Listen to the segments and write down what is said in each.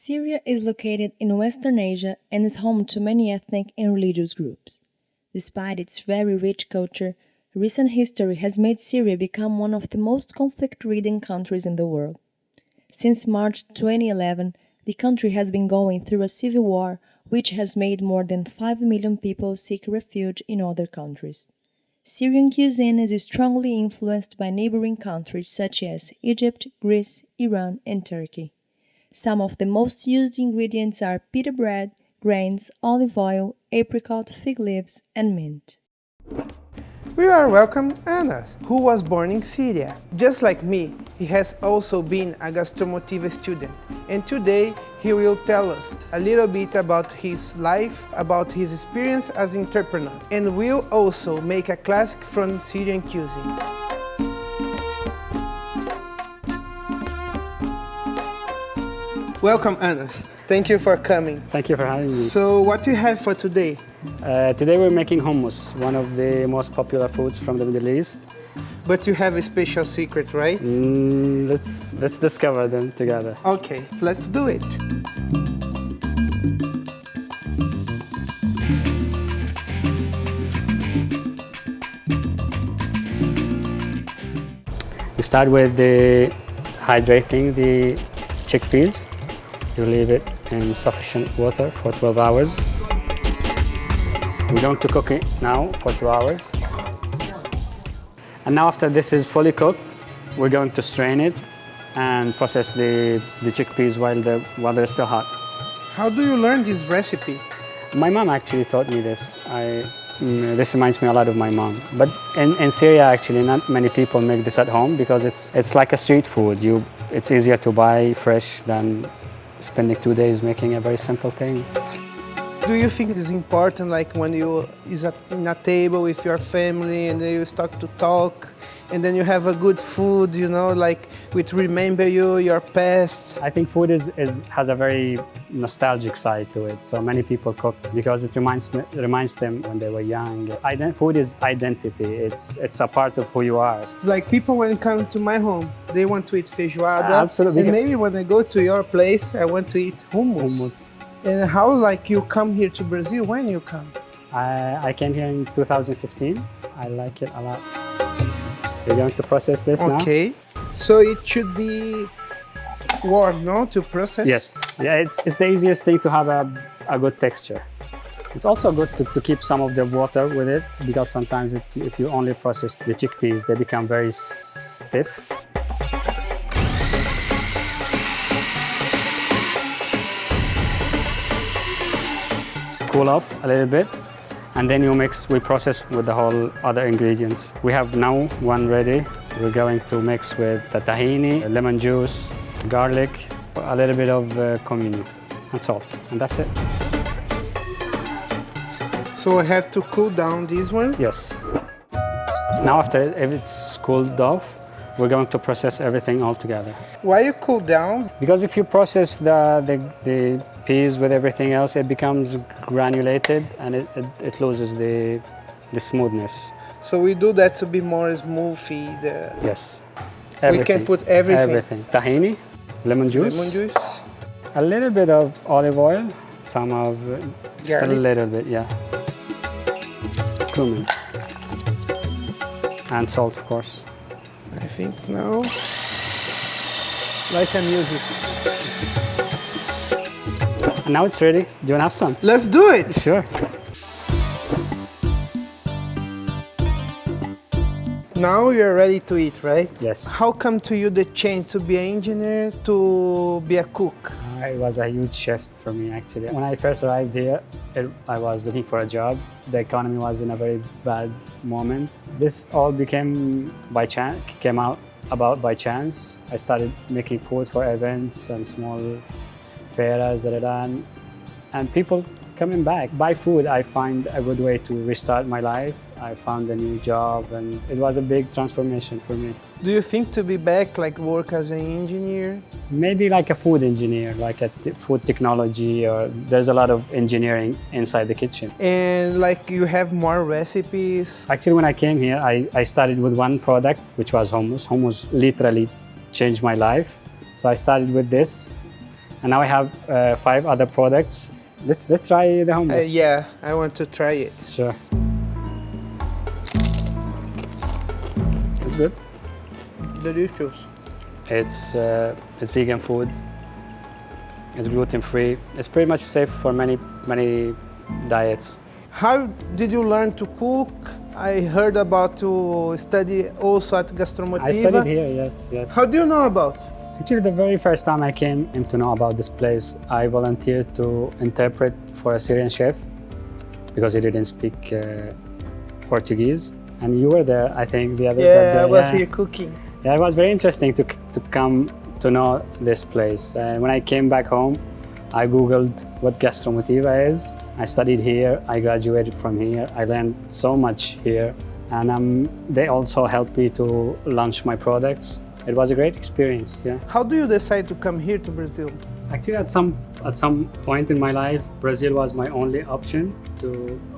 Syria is located in Western Asia and is home to many ethnic and religious groups. Despite its very rich culture, recent history has made Syria become one of the most conflict-ridden countries in the world. Since March 2011, the country has been going through a civil war which has made more than 5 million people seek refuge in other countries. Syrian cuisine is strongly influenced by neighboring countries such as Egypt, Greece, Iran, and Turkey. Some of the most used ingredients are pita bread, grains, olive oil, apricot, fig leaves, and mint. We are welcome Anás, who was born in Syria. Just like me, he has also been a Gastromotiva student, and today he will tell us a little bit about his life, about his experience as an entrepreneur, and will also make a classic from Syrian cuisine. Welcome Anás. Thank you for coming. Thank you for having me. So what do you have for today? Today we're making hummus, one of the most popular foods from the Middle East. But you have a special secret, right? Let's discover them together. Okay, let's do it. We start with hydrating the chickpeas. You leave it in sufficient water for 12 hours. We're going to cook it now for 2 hours. And now after this is fully cooked, we're going to strain it and process the chickpeas while they're still hot. How do you learn this recipe? My mom actually taught me this. This reminds me a lot of my mom. But in Syria, actually, not many people make this at home because it's like a street food. It's easier to buy fresh than spending 2 days making a very simple thing. Do you think it's important, like when you is in a table with your family and then you start to talk and then you have a good food, you know, like which remember your past? I think food has a very nostalgic side to it. So many people cook because it reminds them when they were young. Food is identity. It's a part of who you are. Like people when they come to my home, they want to eat feijoada. Absolutely. And maybe when I go to your place, I want to eat hummus. And how like you come here to Brazil? When you come? I came here in 2015. I like it a lot. We're going to process this now. Okay. So it should be warm, no, to process? Yes. Yeah, it's the easiest thing to have a good texture. It's also good to keep some of the water with it because sometimes if you only process the chickpeas, they become very stiff. Cool off a little bit, and then we process with the whole other ingredients. We have now one ready. We're going to mix with the tahini, lemon juice, garlic, a little bit of comino and salt, and that's it. So I have to cool down this one? Yes. Now if it's cooled off, we're going to process everything all together. Why you cool down? Because if you process the peas with everything else, it becomes granulated and it loses the smoothness. So we do that to be more smoothie. Yes. Everything. We can put everything. Everything. Tahini, lemon juice. Lemon juice. A little bit of olive oil, some of just a little bit, yeah. Cumin. And salt, of course. I think now, like a music. And now it's ready. Do you want to have some? Let's do it! Sure. Now you're ready to eat, right? Yes. How come to you the change to be an engineer to be a cook? It was a huge shift for me, actually. When I first arrived here, I was looking for a job. The economy was in a very bad moment. This all came about by chance. I started making food for events and small fairs that I done, and people coming back. By food, I find a good way to restart my life. I found a new job, and it was a big transformation for me. Do you think to be back, like work as an engineer? Maybe like a food engineer, like a food technology, or there's a lot of engineering inside the kitchen. And like you have more recipes? Actually, when I came here, I started with one product, which was hummus. Hummus literally changed my life. So I started with this, And now I have 5 other products. Let's try the hummus. Yeah, I want to try it. Sure. It's good. Delicious. It's vegan food. It's gluten free. It's pretty much safe for many diets. How did you learn to cook? I heard about to study also at Gastromotiva. I studied here, yes. How do you know about? Actually, the very first time I came to know about this place, I volunteered to interpret for a Syrian chef because he didn't speak Portuguese. And you were there, I think, the other day. Yeah, I was here cooking. Yeah, it was very interesting to come to know this place. And when I came back home, I Googled what Gastromotiva is. I studied here, I graduated from here, I learned so much here. And they also helped me to launch my products. It was a great experience, yeah. How do you decide to come here to Brazil? Actually, at some point in my life, Brazil was my only option.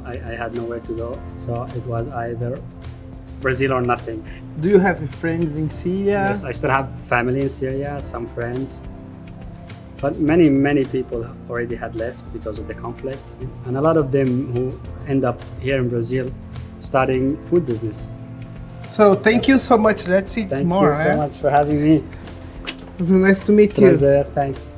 I had nowhere to go, so it was either Brazil or nothing. Do you have friends in Syria? Yes, I still have family in Syria, some friends. But many people already had left because of the conflict. And a lot of them who end up here in Brazil starting food business. So thank you so much. Let's eat more. Thank you so much for having me. It was nice to meet you. Pleasure, thanks.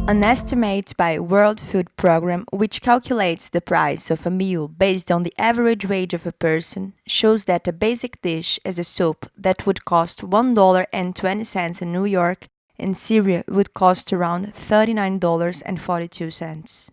An estimate by World Food Programme, which calculates the price of a meal based on the average wage of a person, shows that a basic dish as a soup that would cost $1.20 in New York in Syria would cost around $39.42.